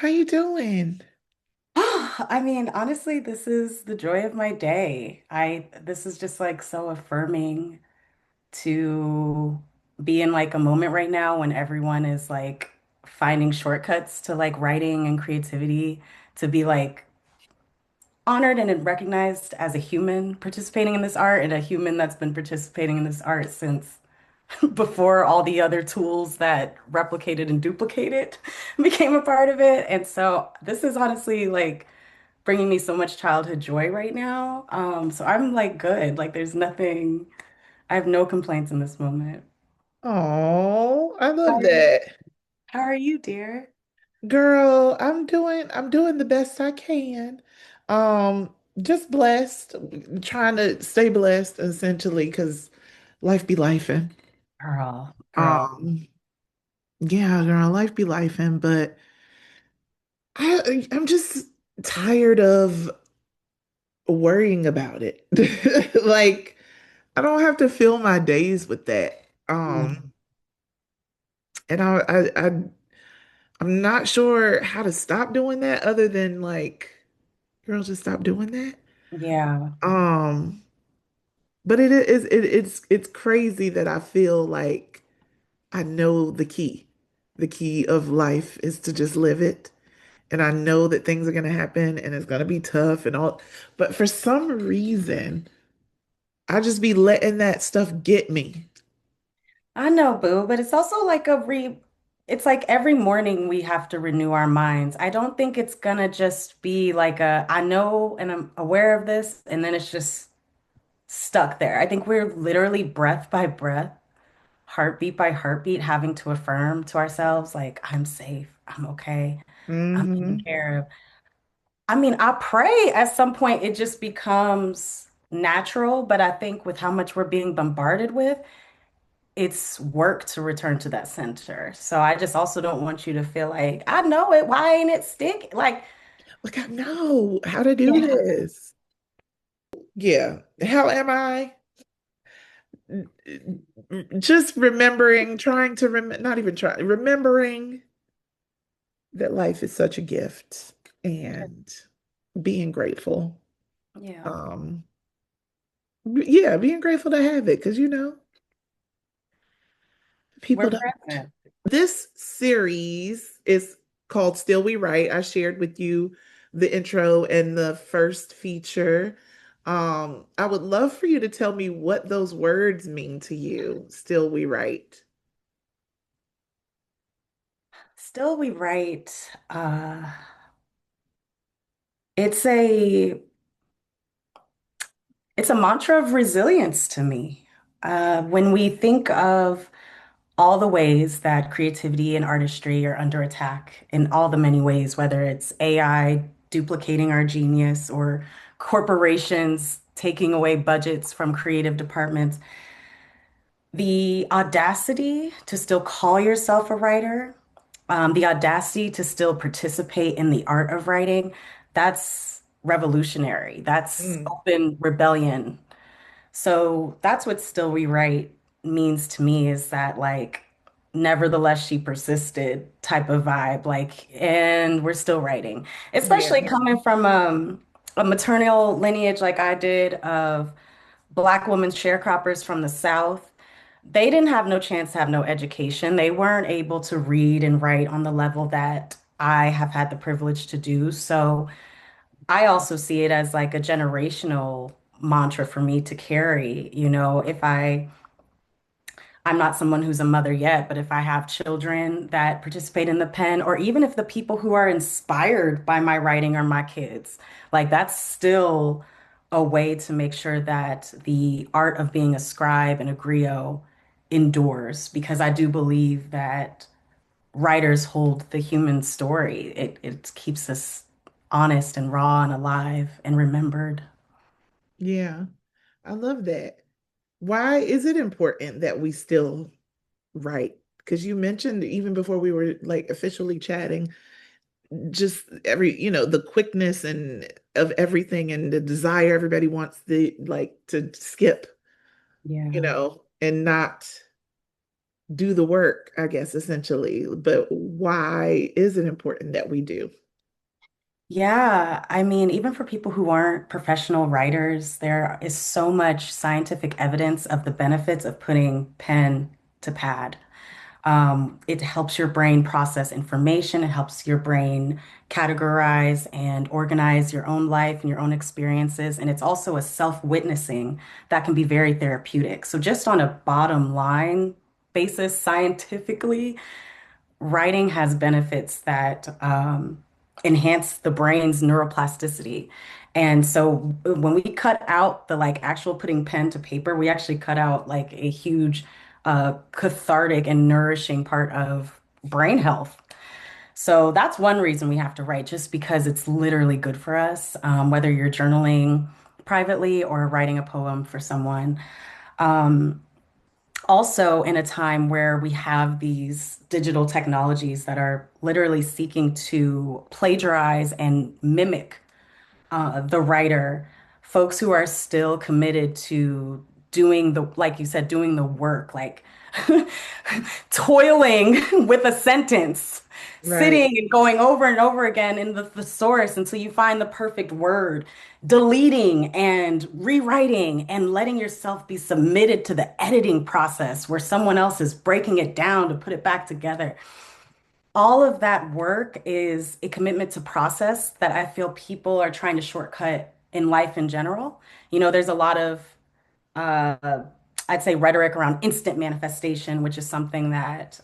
How you doing? I mean, honestly, this is the joy of my day. This is just like so affirming to be in like a moment right now when everyone is like finding shortcuts to like writing and creativity, to be like honored and recognized as a human participating in this art and a human that's been participating in this art since before all the other tools that replicated and duplicated became a part of it. And so this is honestly like bringing me so much childhood joy right now. So I'm like good. Like there's nothing, I have no complaints in this moment. Oh, I How love are you? that. How are you, dear? Girl, I'm doing the best I can. Just blessed, trying to stay blessed essentially because life be lifing. Girl. Um, yeah, girl, life be lifing, but I'm just tired of worrying about it. Like I don't have to fill my days with that. Mm. And I'm not sure how to stop doing that other than like, girl, just stop doing that. Yeah. Um, but it's crazy that I feel like I know the key. The key of life is to just live it. And I know that things are gonna happen and it's gonna be tough and all, but for some reason, I just be letting that stuff get me. I know, boo, but it's also like it's like every morning we have to renew our minds. I don't think it's gonna just be like I know and I'm aware of this, and then it's just stuck there. I think we're literally breath by breath, heartbeat by heartbeat, having to affirm to ourselves, like, I'm safe, I'm okay, I'm taken Hmm. care of. I mean, I pray at some point it just becomes natural, but I think with how much we're being bombarded with, it's work to return to that center. So I just also don't want you to feel like, I know it, why ain't it stick? Like, Like I know how to do yeah, this. Yeah. How am I? Just remembering, trying to not even trying, remembering that life is such a gift and being grateful. yeah, Um, yeah, being grateful to have it because people we're don't. present. This series is called Still We Write. I shared with you the intro and the first feature. I would love for you to tell me what those words mean to you. Still We Write. Still, we write. It's a it's a mantra of resilience to me. When we think of all the ways that creativity and artistry are under attack in all the many ways, whether it's AI duplicating our genius or corporations taking away budgets from creative departments, the audacity to still call yourself a writer, the audacity to still participate in the art of writing, that's revolutionary. That's Mm, open rebellion. So that's what Still Rewrite means to me, is that like nevertheless she persisted type of vibe, like, and we're still writing, especially yeah. coming from a maternal lineage like I did of Black women sharecroppers from the South. They didn't have no chance to have no education. They weren't able to read and write on the level that I have had the privilege to do. So I also see it as like a generational mantra for me to carry. If I'm not someone who's a mother yet, but if I have children that participate in the pen, or even if the people who are inspired by my writing are my kids, like that's still a way to make sure that the art of being a scribe and a griot endures, because I do believe that writers hold the human story. It keeps us honest and raw and alive and remembered. Yeah. I love that. Why is it important that we still write? Because you mentioned even before we were like officially chatting, just the quickness and of everything and the desire everybody wants the like to skip, Yeah. and not. do the work, I guess, essentially. But why is it important that we do? Yeah, I mean, even for people who aren't professional writers, there is so much scientific evidence of the benefits of putting pen to pad. It helps your brain process information. It helps your brain categorize and organize your own life and your own experiences. And it's also a self-witnessing that can be very therapeutic. So just on a bottom line basis, scientifically, writing has benefits that enhance the brain's neuroplasticity. And so when we cut out the like actual putting pen to paper, we actually cut out like a huge cathartic and nourishing part of brain health. So that's one reason we have to write, just because it's literally good for us, whether you're journaling privately or writing a poem for someone. Um, Also, in a time where we have these digital technologies that are literally seeking to plagiarize and mimic the writer, folks who are still committed to doing the, like you said, doing the work, like toiling with a sentence, Right. sitting and going over and over again in the thesaurus until you find the perfect word, deleting and rewriting and letting yourself be submitted to the editing process where someone else is breaking it down to put it back together. All of that work is a commitment to process that I feel people are trying to shortcut in life in general. You know, there's a lot of uh, I'd say rhetoric around instant manifestation, which is something that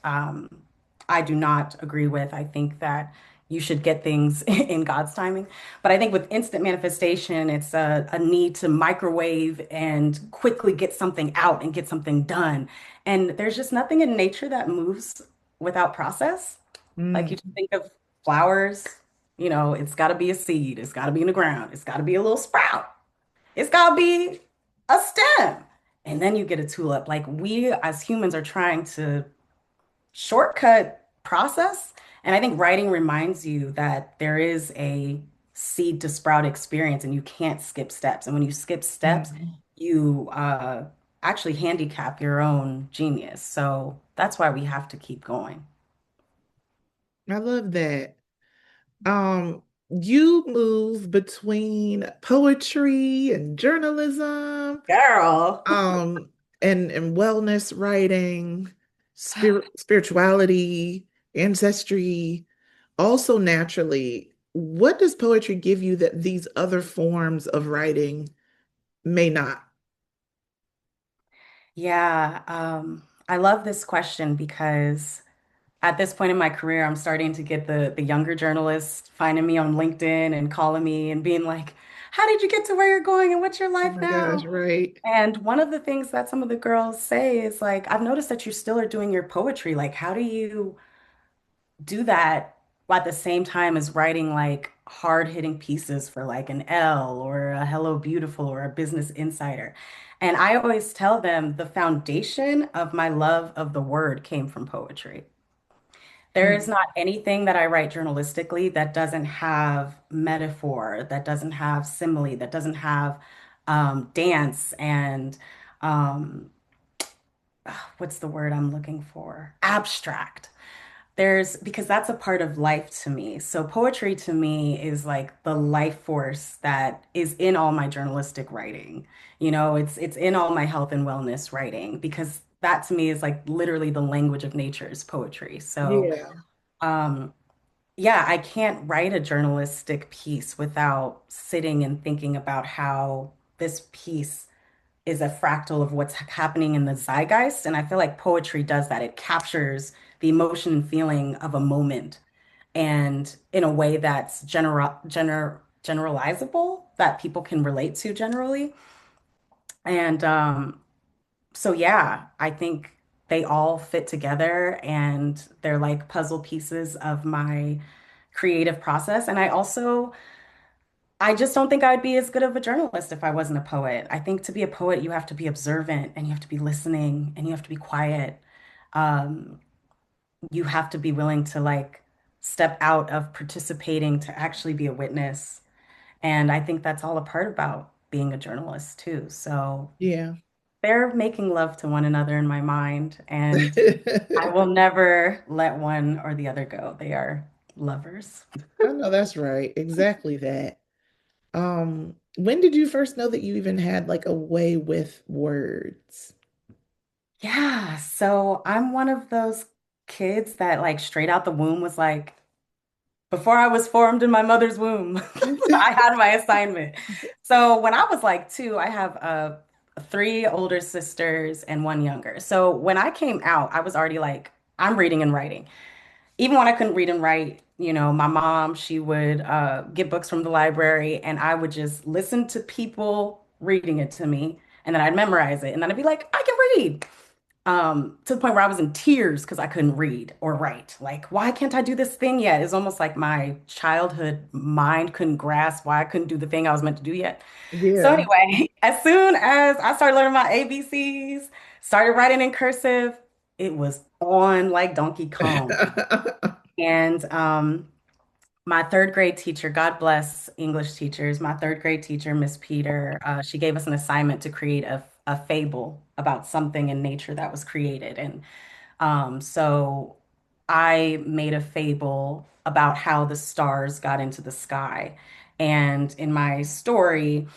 I do not agree with. I think that you should get things in God's timing. But I think with instant manifestation, it's a need to microwave and quickly get something out and get something done. And there's just nothing in nature that moves without process. Like you Mm. just think of flowers, you know, it's got to be a seed, it's got to be in the ground, it's got to be a little sprout. It's gotta be a stem. And then you get a tulip. Like we as humans are trying to shortcut process. And I think writing reminds you that there is a seed to sprout experience and you can't skip steps. And when you skip steps, Mhm. you actually handicap your own genius. So that's why we have to keep going. I love that. You move between poetry and journalism, Girl. um, and wellness writing, spirituality, ancestry, also naturally. What does poetry give you that these other forms of writing may not? Yeah, I love this question because at this point in my career, I'm starting to get the younger journalists finding me on LinkedIn and calling me and being like, "How did you get to where you're going and what's your Oh life my gosh, now?" right. And one of the things that some of the girls say is like, "I've noticed that you still are doing your poetry. Like, how do you do that at the same time as writing like hard-hitting pieces for like an Elle or a Hello Beautiful or a Business Insider?" And I always tell them the foundation of my love of the word came from poetry. There is Mm. not anything that I write journalistically that doesn't have metaphor, that doesn't have simile, that doesn't have dance and um, what's the word I'm looking for? Abstract. There's because that's a part of life to me. So poetry to me is like the life force that is in all my journalistic writing. You know, it's in all my health and wellness writing because that to me is like literally the language of nature is poetry. So Yeah, um, yeah, I can't write a journalistic piece without sitting and thinking about how this piece is a fractal of what's happening in the zeitgeist. And I feel like poetry does that. It captures the emotion and feeling of a moment and in a way that's generalizable that people can relate to generally. And so yeah, I think they all fit together and they're like puzzle pieces of my creative process. And I just don't think I'd be as good of a journalist if I wasn't a poet. I think to be a poet, you have to be observant and you have to be listening and you have to be quiet. Um, you have to be willing to like step out of participating to actually be a witness. And I think that's all a part about being a journalist too. So yeah. they're making love to one another in my mind, and I I will never let one or the other go. They are lovers. know that's right. Exactly that. When did you first know that you even had like a way with words? Yeah, so I'm one of those kids that like straight out the womb was like, before I was formed in my mother's womb, I had my assignment. So when I was like two, I have three older sisters and one younger. So when I came out, I was already like, I'm reading and writing. Even when I couldn't read and write, my mom, she would get books from the library and I would just listen to people reading it to me. And then I'd memorize it. And then I'd be like, I can read. To the point where I was in tears because I couldn't read or write. Like, why can't I do this thing yet? It's almost like my childhood mind couldn't grasp why I couldn't do the thing I was meant to do yet. So Yeah. anyway, as soon as I started learning my ABCs, started writing in cursive, it was on like Donkey Kong. And my third grade teacher, God bless English teachers, my third grade teacher, Miss Peter, she gave us an assignment to create a fable about something in nature that was created. And so I made a fable about how the stars got into the sky. And in my story,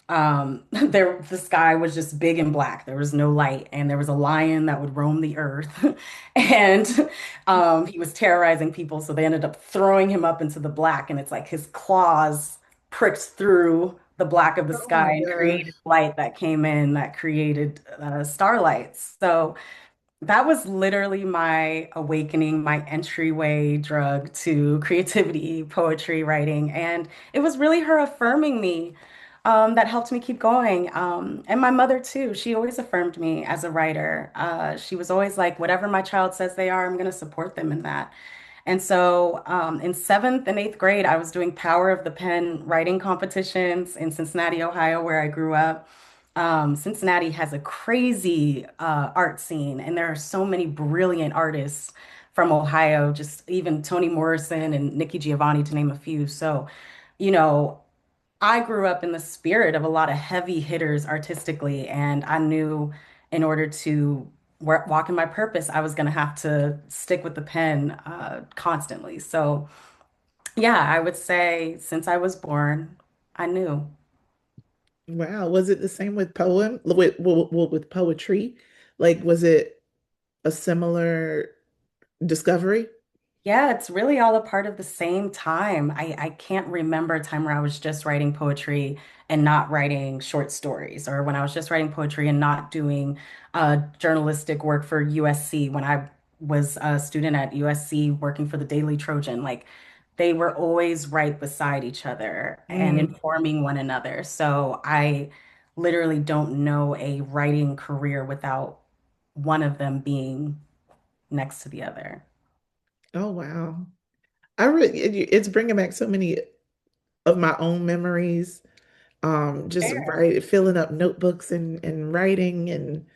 the sky was just big and black. There was no light, and there was a lion that would roam the earth, and he was terrorizing people. So they ended up throwing him up into the black, and it's like his claws pricked through the black of the Oh my sky and created gosh. light that came in that created starlights. So that was literally my awakening, my entryway drug to creativity, poetry, writing. And it was really her affirming me that helped me keep going. And my mother, too, she always affirmed me as a writer. She was always like, whatever my child says they are, I'm going to support them in that. And so in seventh and eighth grade, I was doing Power of the Pen writing competitions in Cincinnati, Ohio, where I grew up. Cincinnati has a crazy art scene, and there are so many brilliant artists from Ohio, just even Toni Morrison and Nikki Giovanni, to name a few. So, you know, I grew up in the spirit of a lot of heavy hitters artistically, and I knew in order to walk in my purpose, I was going to have to stick with the pen constantly. So, yeah, I would say since I was born, I knew. Wow. Was it the same with poem? With poetry? Like, was it a similar discovery? Yeah, it's really all a part of the same time. I can't remember a time where I was just writing poetry and not writing short stories, or when I was just writing poetry and not doing journalistic work for USC when I was a student at USC working for the Daily Trojan. Like they were always right beside each other and Mm. informing one another. So I literally don't know a writing career without one of them being next to the other. Oh, wow. It's bringing back so many of my own memories. Just filling up notebooks and writing and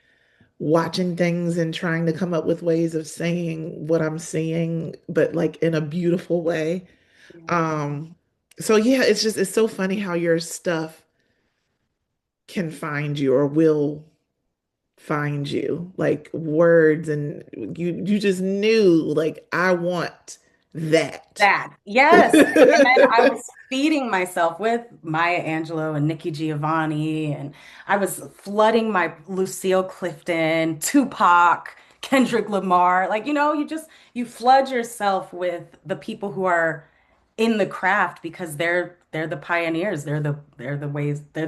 watching things and trying to come up with ways of saying what I'm seeing, but like in a beautiful way. Yeah. Um, so yeah, it's so funny how your stuff can find you or will find you. Like words and you just knew like I want that. That, yes. And then I was feeding myself with Maya Angelou and Nikki Giovanni, and I was flooding my Lucille Clifton, Tupac, Kendrick Lamar. Like, you flood yourself with the people who are in the craft because they're the pioneers. They're the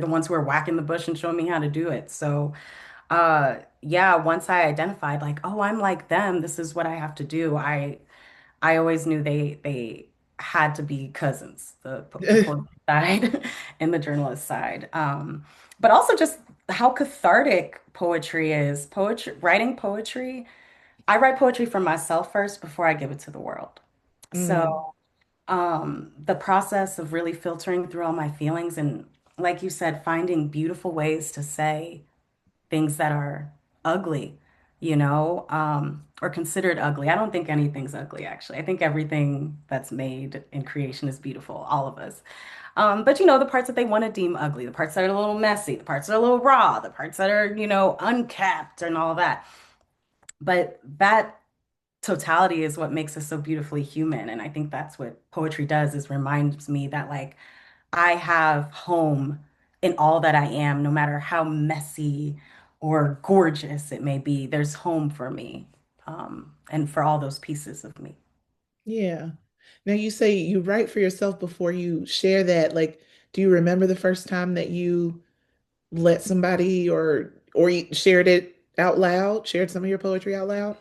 ones who are whacking the bush and showing me how to do it. So yeah, once I identified like, oh, I'm like them, this is what I have to do. I always knew they had to be cousins, the poet side and the journalist side. But also just how cathartic poetry is. Writing poetry, I write poetry for myself first before I give it to the world. Mm. So the process of really filtering through all my feelings and, like you said, finding beautiful ways to say things that are ugly, or considered ugly. I don't think anything's ugly, actually. I think everything that's made in creation is beautiful, all of us. But the parts that they want to deem ugly, the parts that are a little messy, the parts that are a little raw, the parts that are, uncapped and all that. But that totality is what makes us so beautifully human. And I think that's what poetry does, is reminds me that like I have home in all that I am, no matter how messy or gorgeous it may be. There's home for me, and for all those pieces of me. Yeah. Now you say you write for yourself before you share that. Like, do you remember the first time that you let somebody or you shared it out loud, shared some of your poetry out loud?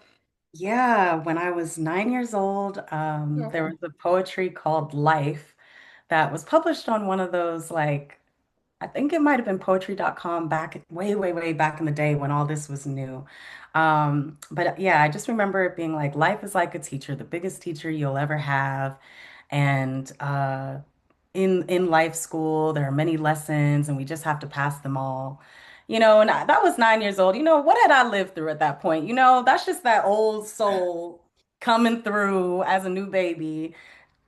Yeah, when I was 9 years old, there Oh. was a poetry called Life that was published on one of those, like, I think it might have been poetry.com back way, way, way back in the day when all this was new. But yeah, I just remember it being like, life is like a teacher, the biggest teacher you'll ever have. And in life school, there are many lessons, and we just have to pass them all. And that was 9 years old. What had I lived through at that point? That's just that old soul coming through as a new baby,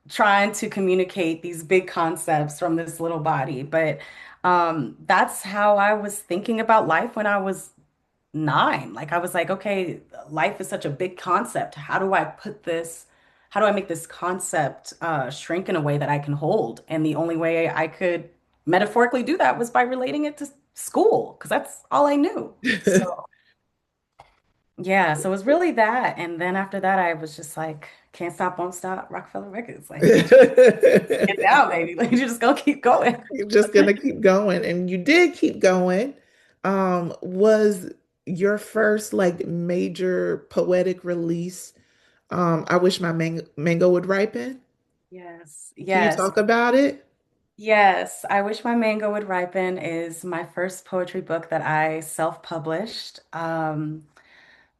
trying to communicate these big concepts from this little body. But that's how I was thinking about life when I was 9. Like I was like, okay, life is such a big concept. How do I make this concept shrink in a way that I can hold? And the only way I could metaphorically do that was by relating it to school, because that's all I knew. So yeah, so it was really that. And then after that, I was just like, can't stop, won't stop, Rockefeller Records. Like, get down, baby. Like, you're just gonna keep going. You're just gonna keep going, and you did keep going. Was your first like major poetic release, I wish my mango would ripen? Yes, Can you yes, talk about it? yes. I Wish My Mango Would Ripen is my first poetry book that I self-published.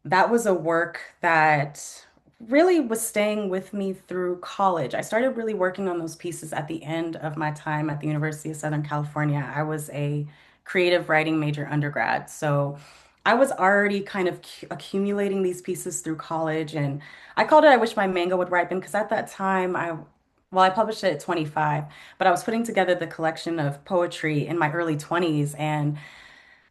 That was a work that really was staying with me through college. I started really working on those pieces at the end of my time at the University of Southern California. I was a creative writing major undergrad. So I was already kind of accumulating these pieces through college. And I called it I Wish My Mango Would Ripen because at that time, I published it at 25, but I was putting together the collection of poetry in my early 20s. And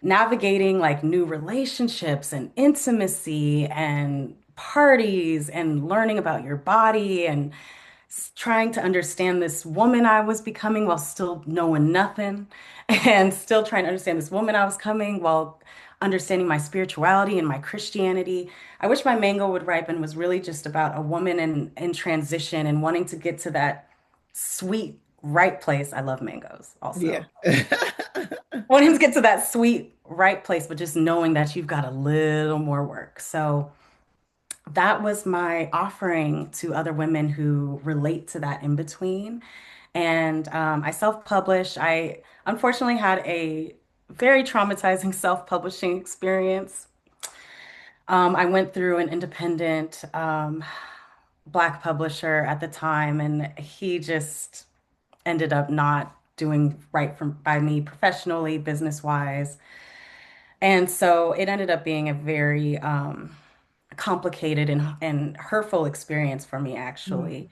navigating like new relationships and intimacy and parties and learning about your body and trying to understand this woman I was becoming while still knowing nothing, and still trying to understand this woman I was coming while understanding my spirituality and my Christianity. I Wish My Mango Would Ripen was really just about a woman in transition and wanting to get to that sweet, right place. I love mangoes Yeah. also. Wanting to get to that sweet, right place, but just knowing that you've got a little more work. So that was my offering to other women who relate to that in between. And I self-published. I unfortunately had a very traumatizing self-publishing experience. I went through an independent Black publisher at the time, and he just ended up not doing right by me professionally, business-wise. And so it ended up being a very complicated and hurtful experience for me, actually.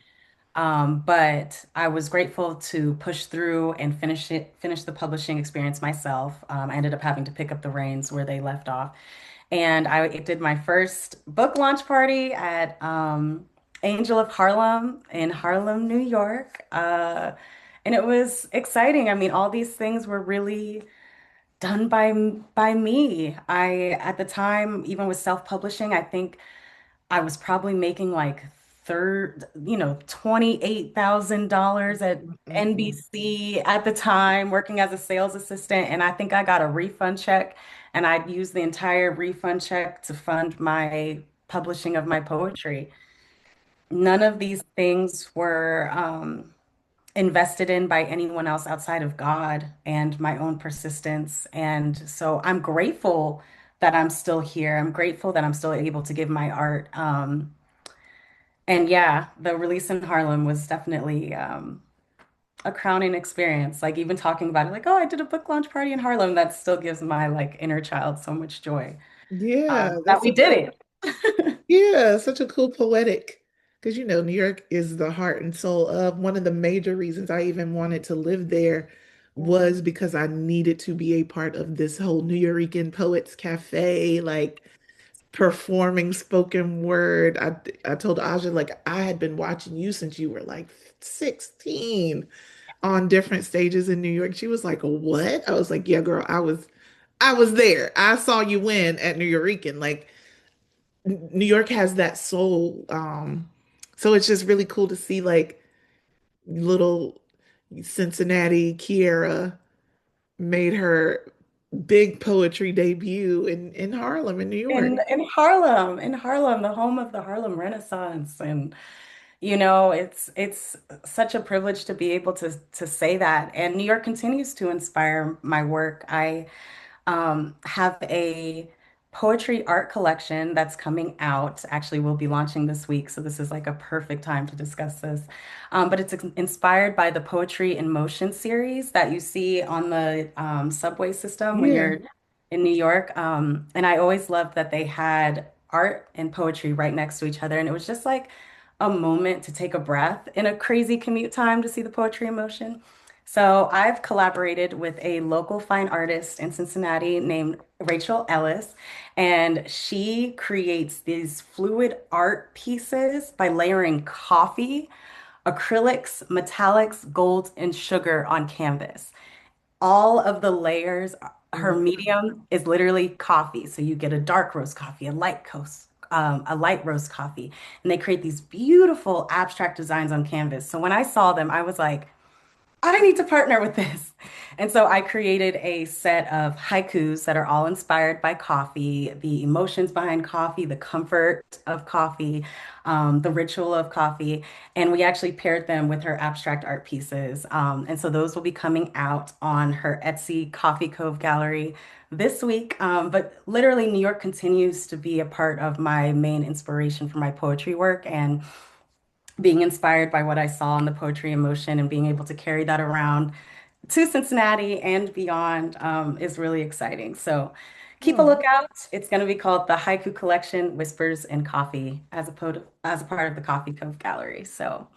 Mm. But I was grateful to push through and finish the publishing experience myself. I ended up having to pick up the reins where they left off. And I did my first book launch party at Angel of Harlem in Harlem, New York. And it was exciting. I mean, all these things were really done by me. I at the time, even with self-publishing, I think I was probably making like $28,000 at Mm-mm. NBC at the time, working as a sales assistant. And I think I got a refund check, and I'd used the entire refund check to fund my publishing of my poetry. None of these things were invested in by anyone else outside of God and my own persistence. And so I'm grateful that I'm still here. I'm grateful that I'm still able to give my art. And yeah, the release in Harlem was definitely a crowning experience. Like even talking about it, like, oh, I did a book launch party in Harlem, that still gives my like inner child so much joy. Yeah, that that's we such did a it. yeah, such a cool poetic. Because New York is the heart and soul of one of the major reasons I even wanted to live there Mhm. was because I needed to be a part of this whole New Yorican Poets Cafe, like performing spoken word. I told Aja like I had been watching you since you were like 16 on different stages in New York. She was like, "What?" I was like, "Yeah, girl, I was there. I saw you win at New Yorican. Like New York has that soul. So it's just really cool to see like little Cincinnati Keyaira made her big poetry debut in Harlem in New York. In Harlem, the home of the Harlem Renaissance, and it's such a privilege to be able to say that. And New York continues to inspire my work. I have a poetry art collection that's coming out. Actually, we'll be launching this week, so this is like a perfect time to discuss this. But it's inspired by the Poetry in Motion series that you see on the subway system when Yeah. you're in New York. And I always loved that they had art and poetry right next to each other, and it was just like a moment to take a breath in a crazy commute time to see the Poetry in Motion. So I've collaborated with a local fine artist in Cincinnati named Rachel Ellis, and she creates these fluid art pieces by layering coffee, acrylics, metallics, gold, and sugar on canvas. All of the layers, her medium is literally coffee. So you get a dark roast coffee, a light roast coffee, and they create these beautiful abstract designs on canvas. So when I saw them, I was like, I need to partner with this. And so I created a set of haikus that are all inspired by coffee, the emotions behind coffee, the comfort of coffee, the ritual of coffee. And we actually paired them with her abstract art pieces. And so those will be coming out on her Etsy Coffee Cove gallery this week. But literally, New York continues to be a part of my main inspiration for my poetry work. And being inspired by what I saw in the Poetry in Motion and being able to carry that around to Cincinnati and beyond is really exciting. So keep a Oh, lookout. It's going to be called the Haiku Collection, Whispers and Coffee, as a part of the Coffee Cove Gallery. So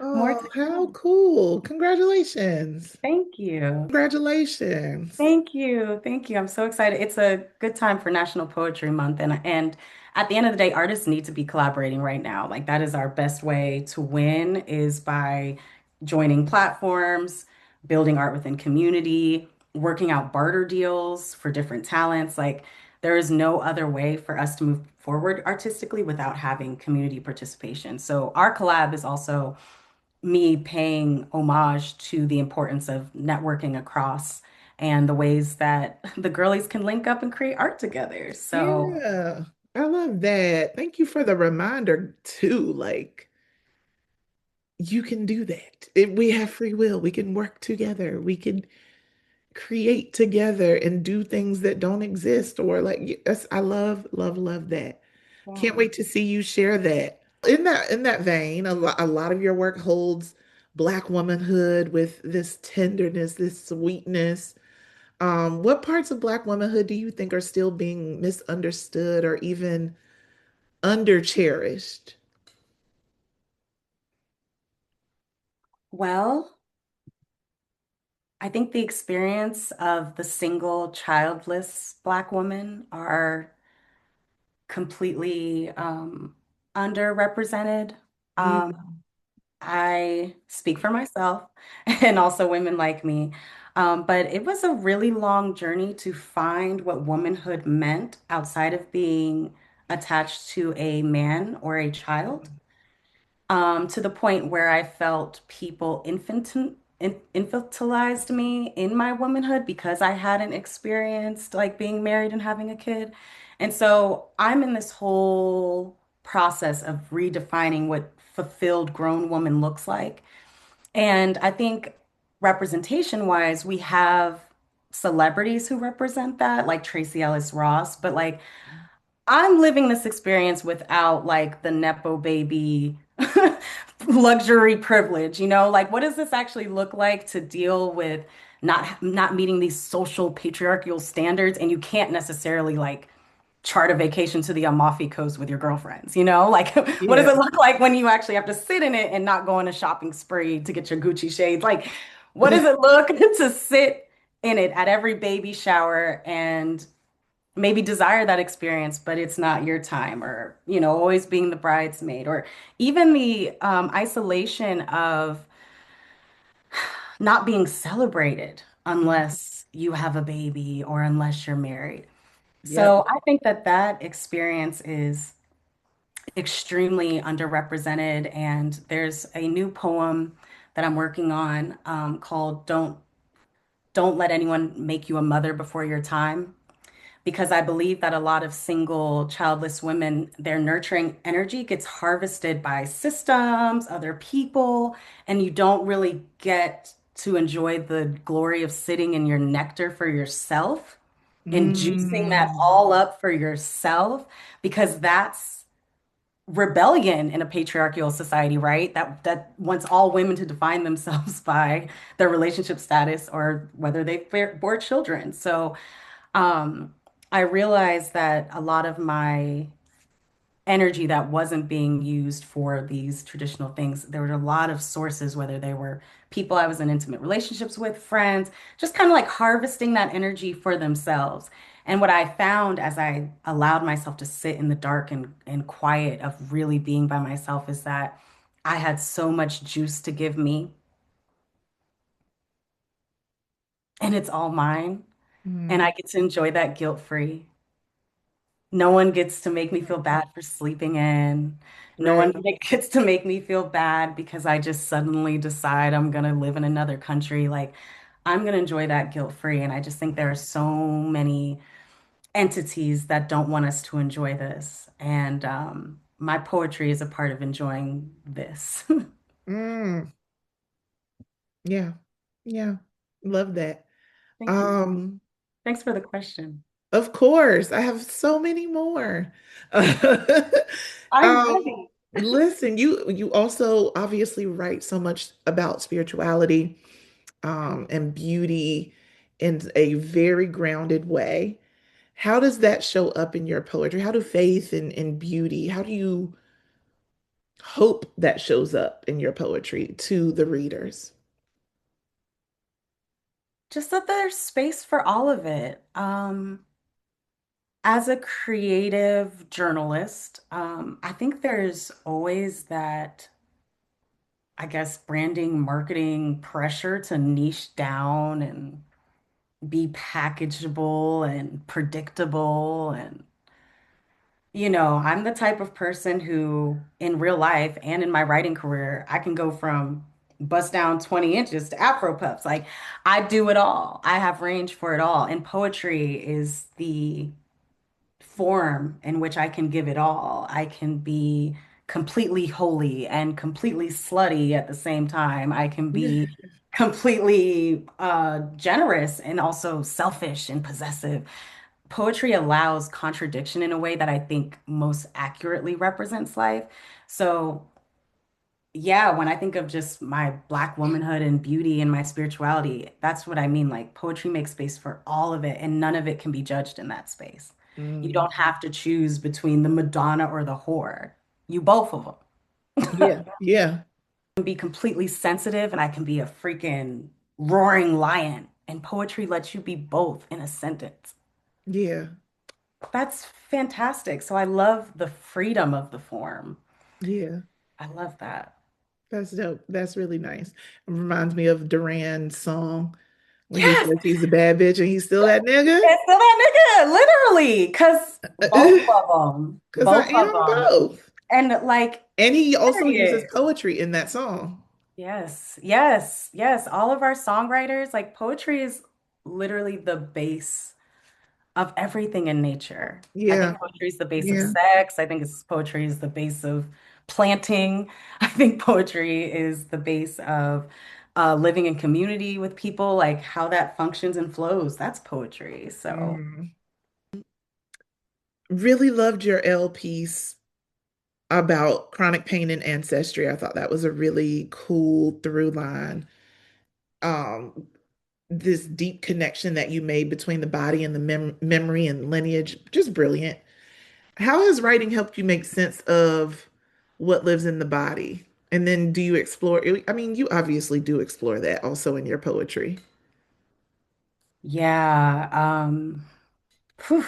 more to oh, how come. cool. Congratulations. Thank you. Congratulations. Thank you. Thank you. I'm so excited. It's a good time for National Poetry Month. And at the end of the day, artists need to be collaborating right now. Like that is our best way to win is by joining platforms, building art within community, working out barter deals for different talents. Like there is no other way for us to move forward artistically without having community participation. So our collab is also me paying homage to the importance of networking across and the ways that the girlies can link up and create art together. So, Yeah, I love that. Thank you for the reminder too. Like, you can do that. We have free will. We can work together. We can create together and do things that don't exist. Or like, yes, I love, love, love that. Can't yeah. wait to see you share that. In that vein, a lot of your work holds Black womanhood with this tenderness, this sweetness. What parts of Black womanhood do you think are still being misunderstood or even under-cherished? Well, I think the experience of the single childless Black woman are completely underrepresented. Um, Mm, I speak for myself and also women like me. But it was a really long journey to find what womanhood meant outside of being attached to a man or a child, to the point where I felt people infantilized me in my womanhood because I hadn't experienced like being married and having a kid. And so I'm in this whole process of redefining what fulfilled grown woman looks like. And I think representation wise, we have celebrities who represent that, like Tracy Ellis Ross, but like I'm living this experience without like the Nepo baby luxury privilege, Like what does this actually look like to deal with not meeting these social patriarchal standards and you can't necessarily like chart a vacation to the Amalfi Coast with your girlfriends, you know? Like, what does Yeah. it look like when you actually have to sit in it and not go on a shopping spree to get your Gucci shades? Like, what does it look to sit in it at every baby shower and maybe desire that experience, but it's not your time, or, always being the bridesmaid, or even the isolation of not being celebrated unless you have a baby or unless you're married. Yep. So I think that that experience is extremely underrepresented. And there's a new poem that I'm working on called Don't Let Anyone Make You a Mother Before Your Time. Because I believe that a lot of single, childless women, their nurturing energy gets harvested by systems, other people, and you don't really get to enjoy the glory of sitting in your nectar for yourself and juicing that Mm. all up for yourself, because that's rebellion in a patriarchal society, right? That wants all women to define themselves by their relationship status or whether they bore children. So um, I realized that a lot of my energy that wasn't being used for these traditional things, there were a lot of sources, whether they were people I was in intimate relationships with, friends, just kind of like harvesting that energy for themselves. And what I found as I allowed myself to sit in the dark and quiet of really being by myself is that I had so much juice to give me, and it's all mine. And Mm. I get to enjoy that guilt free. No one gets to make me feel bad for sleeping in. No one Right. gets to make me feel bad because I just suddenly decide I'm gonna live in another country. Like, I'm gonna enjoy that guilt free. And I just think there are so many entities that don't want us to enjoy this. And my poetry is a part of enjoying this. Mm. Yeah. Yeah. Love that. Thank you. Um, Thanks for the question. of course, I have so many more. I'm Um, ready. listen, you also obviously write so much about spirituality, and beauty in a very grounded way. How does that show up in your poetry? How do faith and beauty, how do you hope that shows up in your poetry to the readers? Just that there's space for all of it. As a creative journalist, I think there's always that, I guess, branding, marketing pressure to niche down and be packageable and predictable. And, I'm the type of person who, in real life and in my writing career, I can go from bust down 20 inches to Afro puffs. Like, I do it all. I have range for it all. And poetry is the form in which I can give it all. I can be completely holy and completely slutty at the same time. I can be completely generous and also selfish and possessive. Poetry allows contradiction in a way that I think most accurately represents life. So, yeah, when I think of just my Black womanhood and beauty and my spirituality, that's what I mean. Like, poetry makes space for all of it, and none of it can be judged in that space. You Mm. don't have to choose between the Madonna or the whore. You both of them. Yeah, yeah, Can be completely sensitive, and I can be a freaking roaring lion. And poetry lets you be both in a sentence. yeah, That's fantastic. So I love the freedom of the form. yeah. I love that. That's dope. That's really nice. It reminds me of Duran's song when he Yes, says he's a bad bitch and he's still that nigga. it's still that nigga, literally, because Because I both of am them, both. and like, And he also uses period. poetry in that song. Yes, yes, yes. All of our songwriters, like, poetry is literally the base of everything in nature. I think Yeah, poetry is the base of yeah. sex. I think poetry is the base of planting. I think poetry is the base of living in community with people, like how that functions and flows. That's poetry. So. Mm. Really loved your L piece about chronic pain and ancestry. I thought that was a really cool through line. Um, this deep connection that you made between the body and the memory and lineage, just brilliant. How has writing helped you make sense of what lives in the body? And then do you explore, I mean, you obviously do explore that also in your poetry. Yeah. Phew.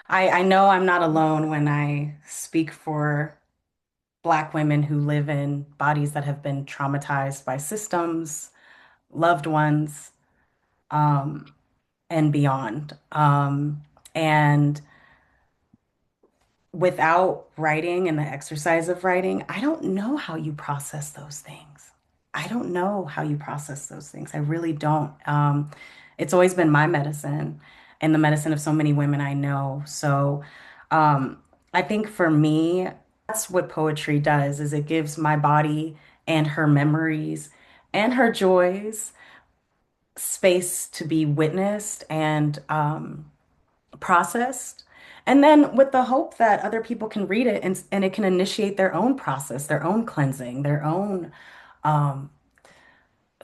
I know I'm not alone when I speak for Black women who live in bodies that have been traumatized by systems, loved ones, um, and beyond. And without writing and the exercise of writing, I don't know how you process those things. I don't know how you process those things. I really don't. It's always been my medicine and the medicine of so many women I know. So I think for me, that's what poetry does, is it gives my body and her memories and her joys space to be witnessed and processed. And then with the hope that other people can read it and it can initiate their own process, their own cleansing, their own um,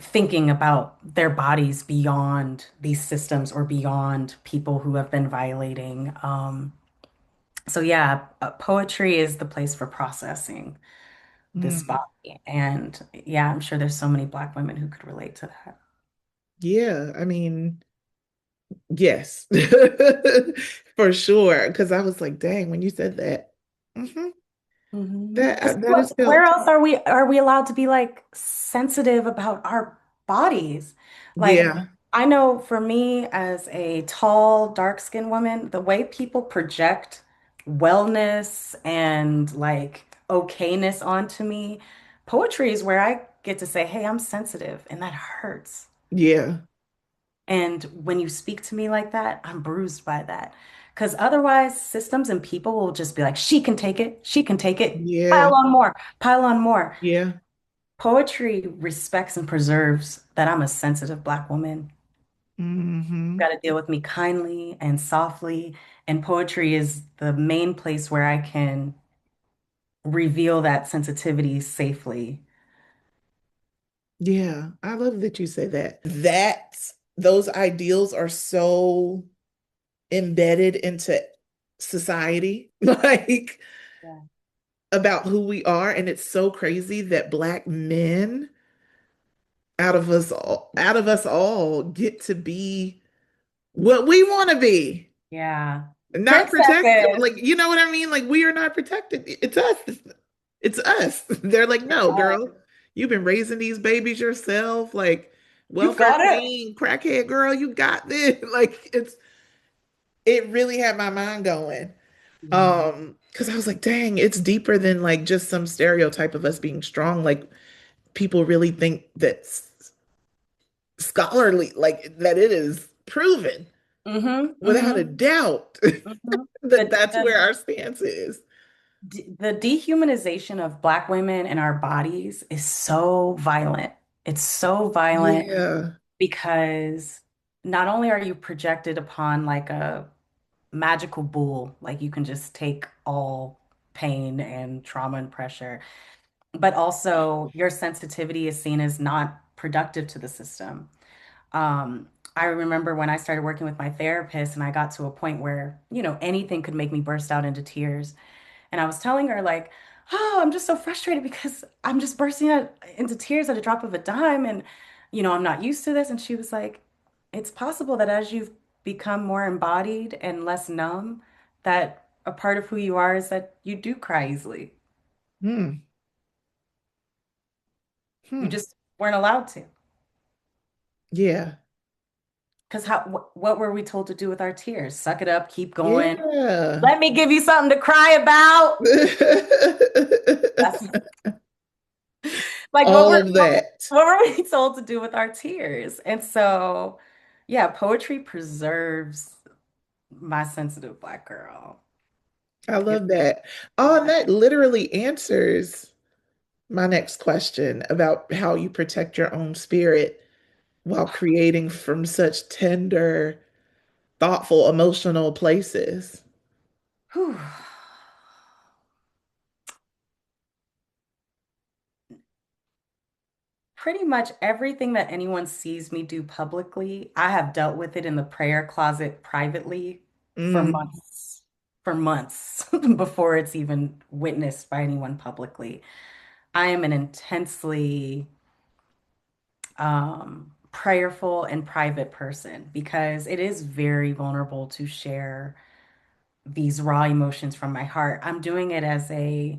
thinking about their bodies beyond these systems or beyond people who have been violating. So yeah, poetry is the place for processing this Mm, body. And yeah, I'm sure there's so many Black women who could relate to that. yeah, I mean, yes, for sure. Because I was like, dang, when you said that, hmm Because that is where felt. else are we allowed to be like sensitive about our bodies? Like Yeah, I know for me as a tall, dark-skinned woman, the way people project wellness and like okayness onto me, poetry is where I get to say, "Hey, I'm sensitive," and that hurts. yeah, And when you speak to me like that, I'm bruised by that. Because otherwise, systems and people will just be like, she can take it. She can take it. yeah, Pile on more, pile on more. yeah. Poetry respects and preserves that I'm a sensitive Black woman. Hmm. Got to deal with me kindly and softly. And poetry is the main place where I can reveal that sensitivity safely. Yeah, I love that you say that. Those ideals are so embedded into society, like Yeah. about who we are. And it's so crazy that Black men out of us all get to be what we want to be. Yeah. Not protected. Princesses. Like, you know what I mean? Like, we are not protected. It's us. It's us. They're like, no, girl, you've been raising these babies yourself. Like, You welfare got it. queen, crackhead girl, you got this. Like, it really had my mind going. Yeah. Because I was like, dang, it's deeper than like just some stereotype of us being strong. Like, people really think that's scholarly, like that it is proven Mm-hmm. without a Mm-hmm. doubt Mm-hmm. that The, that's where the our stance is. the dehumanization of Black women and our bodies is so violent. It's so violent Yeah. because not only are you projected upon like a magical bull, like you can just take all pain and trauma and pressure, but also your sensitivity is seen as not productive to the system. I remember when I started working with my therapist and I got to a point where, anything could make me burst out into tears. And I was telling her, like, oh, I'm just so frustrated because I'm just bursting out into tears at a drop of a dime. And, I'm not used to this. And she was like, it's possible that as you've become more embodied and less numb, that a part of who you are is that you do cry easily. Hmm. You Hmm. just weren't allowed to. Yeah. Because what were we told to do with our tears? Suck it up, keep going. Yeah. Let me give you something to cry about. That's like what All were of what, that. what were we told to do with our tears? And so, yeah, poetry preserves my sensitive Black girl. I It, love that. Oh, and yeah. that literally answers my next question about how you protect your own spirit while creating from such tender, thoughtful, emotional places. Whew. Pretty much everything that anyone sees me do publicly, I have dealt with it in the prayer closet privately for Mm, months. for months before it's even witnessed by anyone publicly. I am an intensely prayerful and private person because it is very vulnerable to share these raw emotions from my heart. I'm doing it as a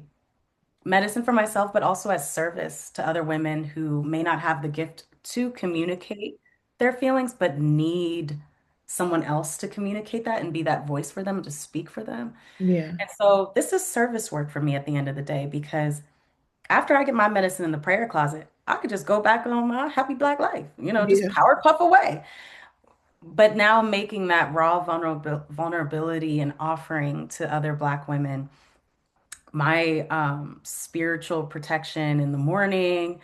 medicine for myself, but also as service to other women who may not have the gift to communicate their feelings, but need someone else to communicate that and be that voice for them, to speak for them. Yeah. And so this is service work for me at the end of the day because after I get my medicine in the prayer closet, I could just go back on my happy Black life, just Yeah. power puff away. But now making that raw vulnerability and offering to other Black women my spiritual protection in the morning,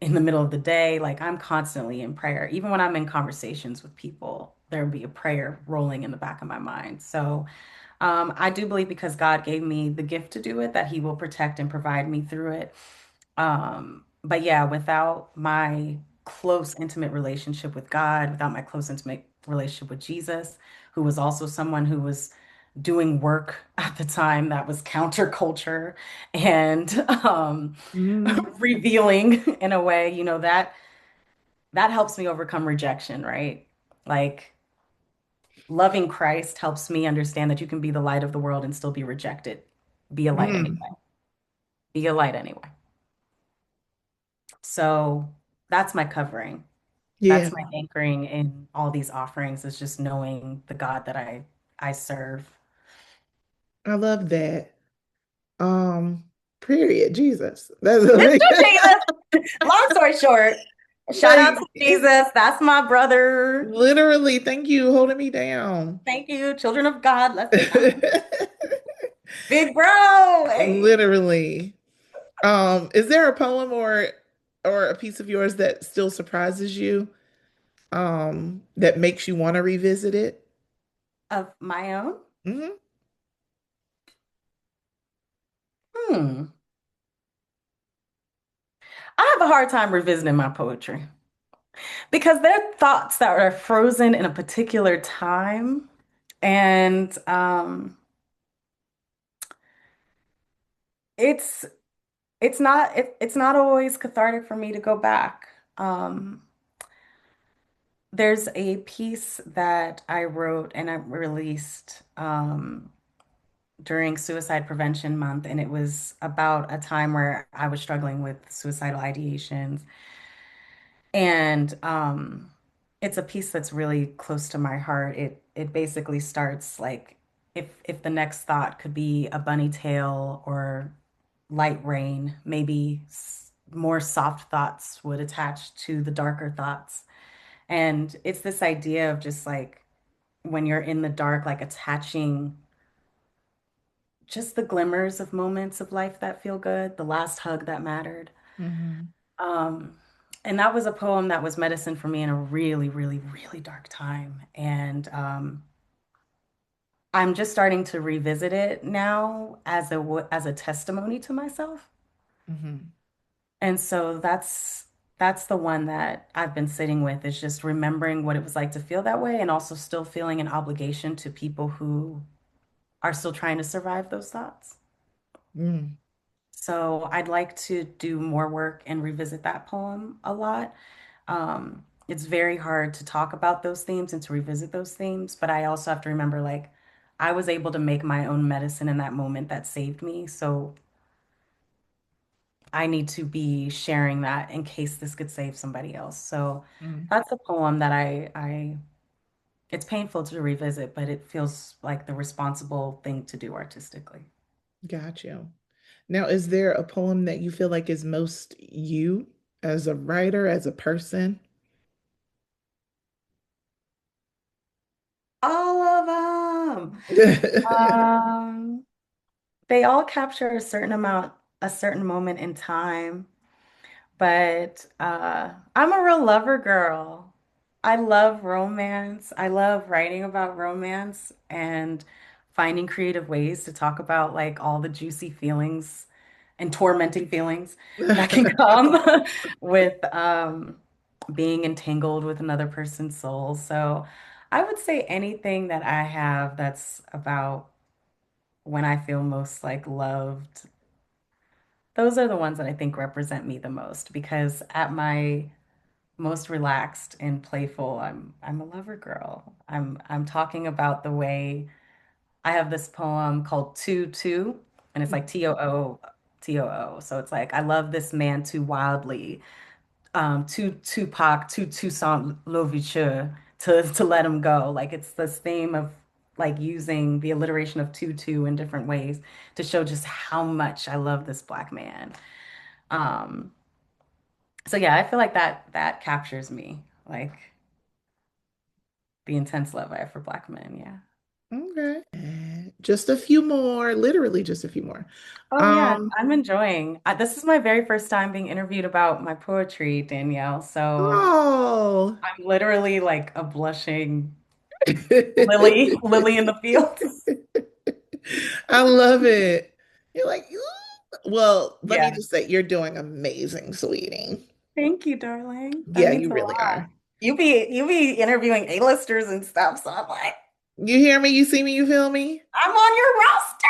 in the middle of the day, like I'm constantly in prayer. Even when I'm in conversations with people, there'll be a prayer rolling in the back of my mind. So I do believe because God gave me the gift to do it, that He will protect and provide me through it. But yeah, without my close, intimate relationship with God, without my close, intimate relationship with Jesus, who was also someone who was doing work at the time that was counterculture and Mm. revealing in a way, that helps me overcome rejection, right? Like loving Christ helps me understand that you can be the light of the world and still be rejected. Be a light anyway. Mm. Be a light anyway. So that's my covering. Yeah, That's my anchoring in all these offerings is just knowing the God that I serve. I love that. Um, Period. Jesus. That's Mr. Jesus. Long story short, shout out like to it's Jesus. That's my brother. literally, thank you holding me down. Thank you, children of God. Big bro. Hey. Literally. Is there a poem or a piece of yours that still surprises you? That makes you want to revisit it? Of my own. Hmm. Hmm. I have a hard time revisiting my poetry because they're thoughts that are frozen in a particular time. And it's it's not always cathartic for me to go back. Um, there's a piece that I wrote and I released during Suicide Prevention Month, and it was about a time where I was struggling with suicidal ideations. And it's a piece that's really close to my heart. It basically starts like if the next thought could be a bunny tail or light rain, maybe more soft thoughts would attach to the darker thoughts. And it's this idea of just like when you're in the dark, like attaching just the glimmers of moments of life that feel good, the last hug that mattered. Hmm. Um, and that was a poem that was medicine for me in a really, really, really dark time. And I'm just starting to revisit it now as as a testimony to myself. Hmm. And so that's the one that I've been sitting with is just remembering what it was like to feel that way and also still feeling an obligation to people who are still trying to survive those thoughts. Mm. So I'd like to do more work and revisit that poem a lot. It's very hard to talk about those themes and to revisit those themes, but I also have to remember like I was able to make my own medicine in that moment that saved me. So I need to be sharing that in case this could save somebody else. So Mm. that's a poem that it's painful to revisit, but it feels like the responsible thing to do artistically. Got you. Now, is there a poem that you feel like is most you as a writer, as a person? All of them. Um, they all capture a certain amount, a certain moment in time. But I'm a real lover girl. I love romance. I love writing about romance and finding creative ways to talk about like all the juicy feelings and tormenting feelings that can come with being entangled with another person's soul. So I would say anything that I have that's about when I feel most like loved, those are the ones that I think represent me the most because at my most relaxed and playful, I'm a lover girl. I'm talking about the way I have this poem called Too Too, and it's like Too. So it's like I love this man too wildly, too Tupac, too Toussaint Louverture to let him go. Like it's this theme of like using the alliteration of tutu in different ways to show just how much I love this black man. Um, so yeah, I feel like that captures me, like the intense love I have for black men. Yeah. Okay. Just a few more, literally just a few more. Oh yeah, Um, I'm enjoying. This is my very first time being interviewed about my poetry, Danielle. So oh. I'm literally like a blushing lily in the field. I love it. You're like, "Ooh." Well, let me Yeah. just say, you're doing amazing, sweetie. Thank you, darling. That Yeah, means you a really lot. are. You be interviewing A-listers and stuff, so I'm like, You hear me? You see me? You feel me? I'm on your roster.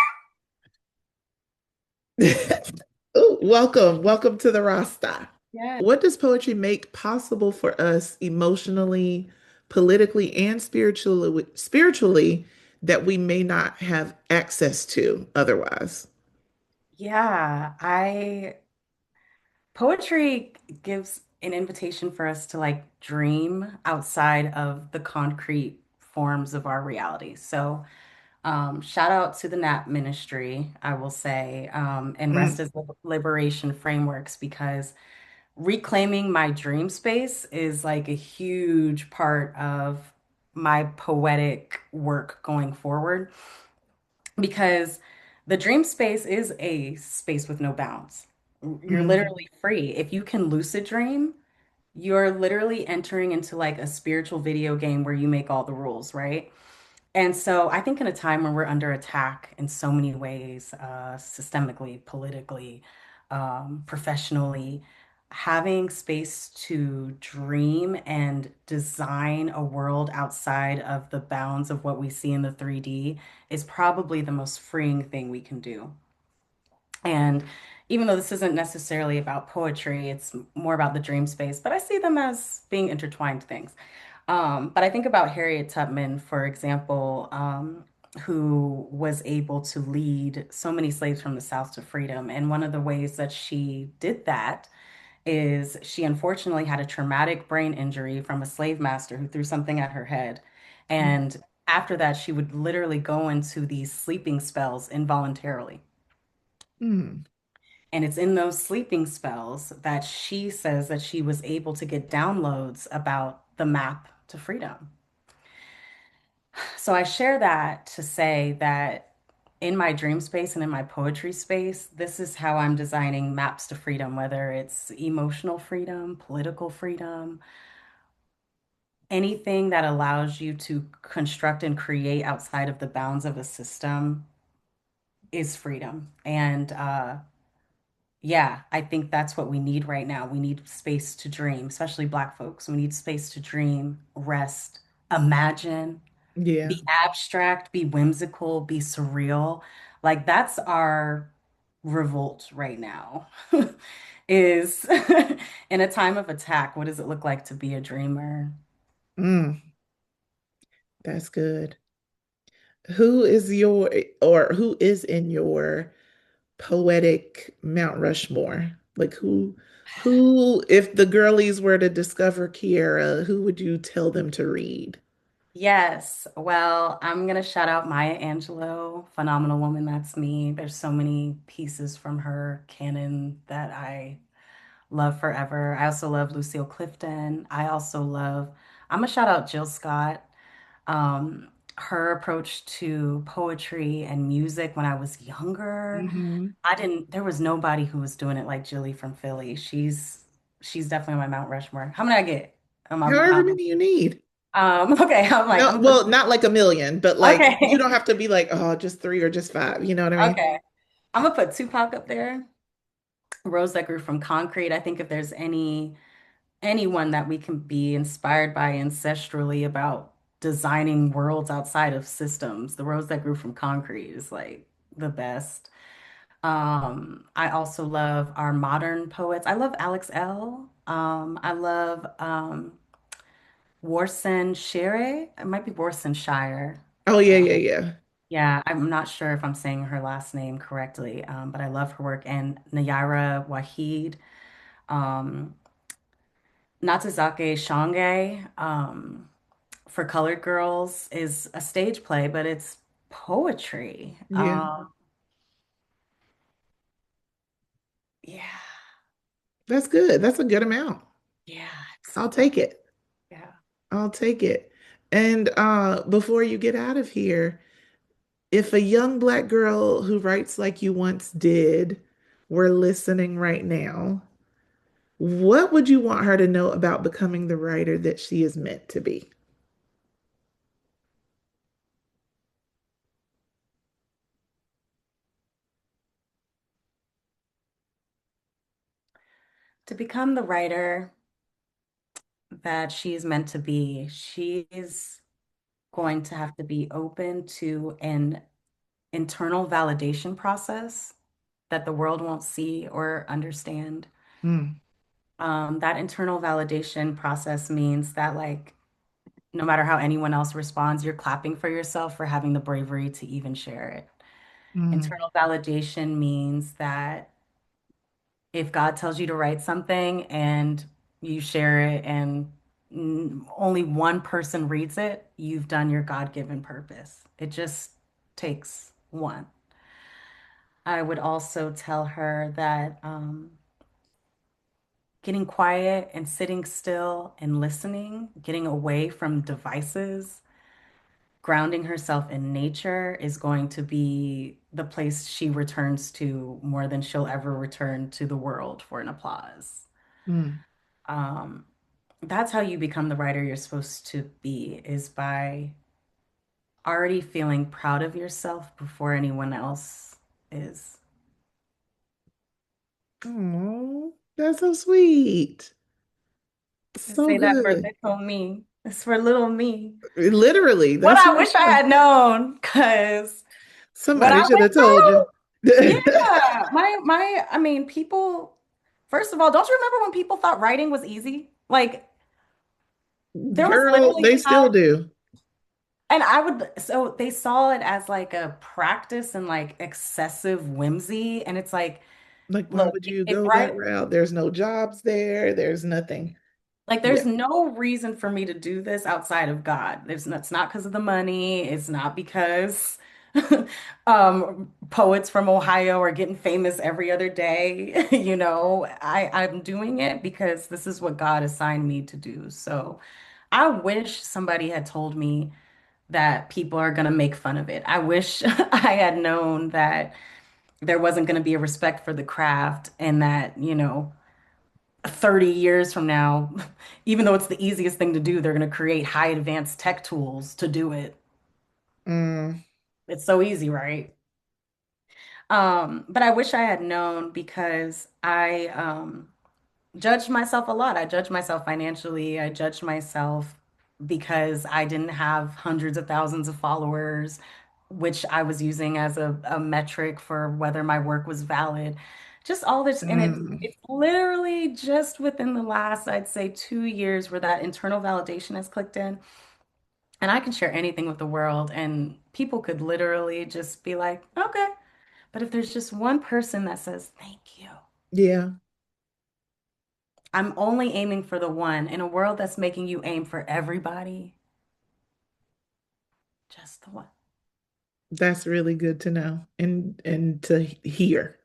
Ooh, welcome. Welcome to the Rasta. Yeah. What does poetry make possible for us emotionally, politically, and spiritually that we may not have access to otherwise? Yeah, I poetry gives an invitation for us to like dream outside of the concrete forms of our reality. So, shout out to the NAP ministry, I will say, and rest Mm, as liberation frameworks because reclaiming my dream space is like a huge part of my poetic work going forward because the dream space is a space with no bounds. You're mm, literally free. If you can lucid dream, you're literally entering into like a spiritual video game where you make all the rules, right? And so I think in a time when we're under attack in so many ways, systemically, politically, professionally, having space to dream and design a world outside of the bounds of what we see in the 3D is probably the most freeing thing we can do. And even though this isn't necessarily about poetry, it's more about the dream space, but I see them as being intertwined things. But I think about Harriet Tubman, for example, who was able to lead so many slaves from the South to freedom. And one of the ways that she did that is she unfortunately had a traumatic brain injury from a slave master who threw something at her head. And after that, she would literally go into these sleeping spells involuntarily. mm. And it's in those sleeping spells that she says that she was able to get downloads about the map to freedom. So I share that to say that in my dream space and in my poetry space, this is how I'm designing maps to freedom, whether it's emotional freedom, political freedom, anything that allows you to construct and create outside of the bounds of a system is freedom. And yeah, I think that's what we need right now. We need space to dream, especially Black folks. We need space to dream, rest, imagine, Yeah. be abstract, be whimsical, be surreal. Like that's our revolt right now. Is in a time of attack, what does it look like to be a dreamer? Mm, that's good. Who is your or who is in your poetic Mount Rushmore? Like who if the girlies were to discover Keyaira, who would you tell them to read? Yes. Well, I'm gonna shout out Maya Angelou, phenomenal woman. That's me. There's so many pieces from her canon that I love forever. I also love Lucille Clifton. I'm gonna shout out Jill Scott. Her approach to poetry and music when I was younger, Hmm. there was nobody who was doing it like Jilly from Philly. She's definitely on my Mount Rushmore. How many I get on my However Mount? many you need. Okay, No, I'm gonna well, not like a million, but like you okay, don't have to be like, oh, just three or just five. You know what I mean? okay. I'm gonna put Tupac up there. Rose that grew from concrete. I think if there's anyone that we can be inspired by ancestrally about designing worlds outside of systems, the rose that grew from concrete is like. the best. I also love our modern poets. I love Alex L. I love Warsan Shire. It might be Warsan Shire. Oh yeah, Uh, yeah, yeah. yeah, I'm not sure if I'm saying her last name correctly, but I love her work. And Nayara Wahid, um, Natazake Shange, for Colored Girls is a stage play, but it's poetry. Yeah. Yeah, That's good. That's a good amount. yeah, I'll take it. yeah. I'll take it. And before you get out of here, if a young black girl who writes like you once did were listening right now, what would you want her to know about becoming the writer that she is meant to be? To become the writer that she's meant to be, she's going to have to be open to an internal validation process that the world won't see or understand. Mm, That internal validation process means that, like, no matter how anyone else responds, you're clapping for yourself for having the bravery to even share it. mm, Internal validation means that if God tells you to write something and you share it and only one person reads it, you've done your God-given purpose. It just takes one. I would also tell her that getting quiet and sitting still and listening, getting away from devices, grounding herself in nature is going to be the place she returns to more than she'll ever return to the world for an applause. mm, Um, that's how you become the writer you're supposed to be, is by already feeling proud of yourself before anyone else is. oh, that's so sweet. I So say that for good. little me. It's for little me. Literally, What that's I what wish it's I for. had known, because what I Somebody should went have told you. through, yeah, I mean, people, first of all, don't you remember when people thought writing was easy? Like, there was Girl, literally they still time, do. and I would, so they saw it as like a practice and like excessive whimsy. And it's like, Like, why look, would you if go that right, route? There's no jobs there. There's nothing. like, Yeah. there's no reason for me to do this outside of God. It's not because of the money. It's not because poets from Ohio are getting famous every other day. I'm doing it because this is what God assigned me to do. So I wish somebody had told me that people are going to make fun of it. I wish I had known that there wasn't going to be a respect for the craft, and that, 30 years from now, even though it's the easiest thing to do, they're going to create high advanced tech tools to do it. Mm, It's so easy, right? But I wish I had known, because I judged myself a lot. I judged myself financially. I judged myself because I didn't have hundreds of thousands of followers, which I was using as a metric for whether my work was valid. Just all this, and mm. it's literally just within the last, I'd say, 2 years where that internal validation has clicked in. And I can share anything with the world, and people could literally just be like, okay. But if there's just one person that says, thank you, Yeah, I'm only aiming for the one. In a world that's making you aim for everybody, just the one. that's really good to know and to hear.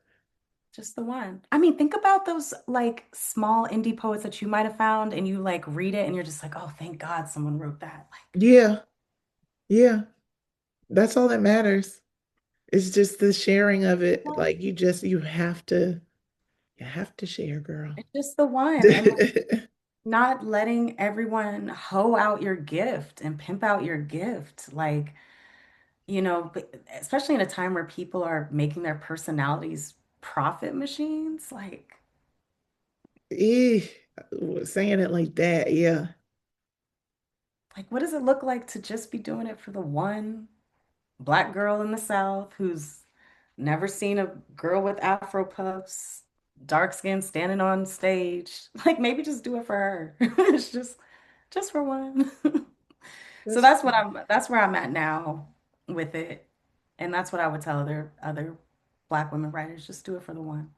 Just the one. I mean, think about those like small indie poets that you might have found, and you like read it and you're just like, oh, thank God someone wrote that. Yeah, yeah. That's all that matters. It's just the sharing of it. Like, Like you have to share, girl. it's just the one. And like, not letting everyone hoe out your gift and pimp out your gift. Like, especially in a time where people are making their personalities profit machines. Eh, saying it like that, yeah. Like, what does it look like to just be doing it for the one Black girl in the South who's Never seen a girl with Afro puffs, dark skin standing on stage. Like maybe just do it for her. It's just for one. So That's true. that's where I'm at now with it. And that's what I would tell other Black women writers, just do it for the one.